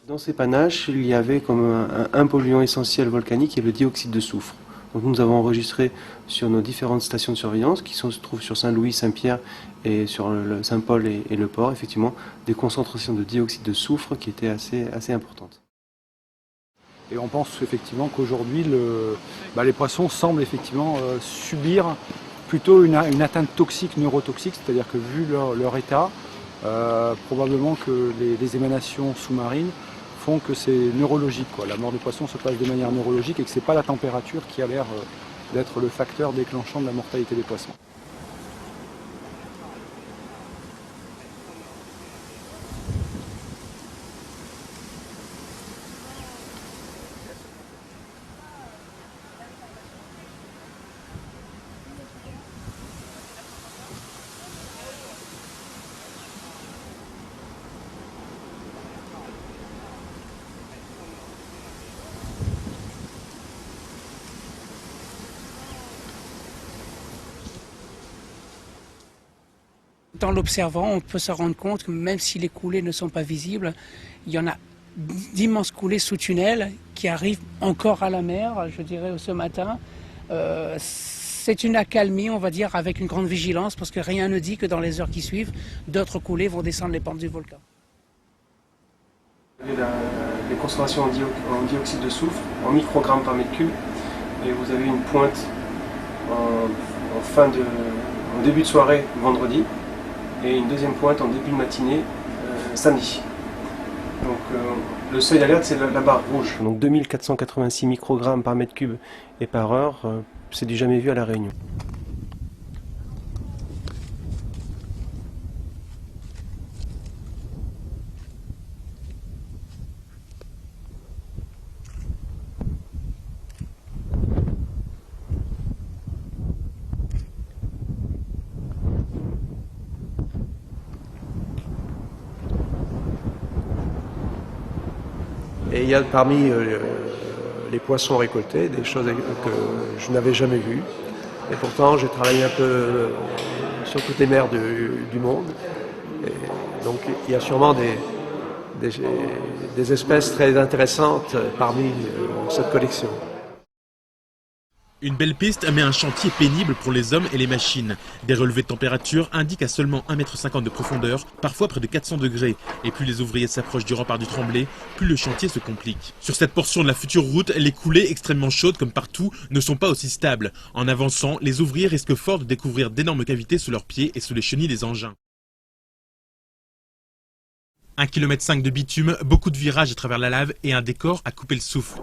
Dans ces panaches, il y avait comme un polluant essentiel volcanique qui est le dioxyde de soufre. Donc nous avons enregistré sur nos différentes stations de surveillance qui se trouvent sur Saint-Louis, Saint-Pierre et sur le Saint-Paul et le port, effectivement, des concentrations de dioxyde de soufre qui étaient assez importantes. Et on pense effectivement qu'aujourd'hui, les poissons semblent effectivement subir plutôt une atteinte toxique, neurotoxique, c'est-à-dire que vu leur état, probablement que les émanations sous-marines font que c'est neurologique, quoi. La mort des poissons se passe de manière neurologique et que ce n'est pas la température qui a l'air d'être le facteur déclenchant de la mortalité des poissons. En l'observant, on peut se rendre compte que même si les coulées ne sont pas visibles, il y en a d'immenses coulées sous tunnel qui arrivent encore à la mer, je dirais, ce matin. C'est une accalmie, on va dire, avec une grande vigilance, parce que rien ne dit que dans les heures qui suivent, d'autres coulées vont descendre les pentes du volcan. Les concentrations en dioxyde de soufre, en microgrammes par mètre cube, et vous avez une pointe en début de soirée vendredi, et une deuxième pointe en début de matinée samedi. Donc le seuil d'alerte, c'est la barre rouge. Donc 2486 microgrammes par mètre cube et par heure, c'est du jamais vu à La Réunion. Et il y a parmi les poissons récoltés des choses que je n'avais jamais vues. Et pourtant, j'ai travaillé un peu sur toutes les mers du monde. Et donc, il y a sûrement des espèces très intéressantes parmi cette collection. Une belle piste, mais un chantier pénible pour les hommes et les machines. Des relevés de température indiquent à seulement 1,50 m de profondeur, parfois près de 400 degrés. Et plus les ouvriers s'approchent du rempart du Tremblay, plus le chantier se complique. Sur cette portion de la future route, les coulées extrêmement chaudes comme partout ne sont pas aussi stables. En avançant, les ouvriers risquent fort de découvrir d'énormes cavités sous leurs pieds et sous les chenilles des engins. 1,5 km de bitume, beaucoup de virages à travers la lave et un décor à couper le souffle.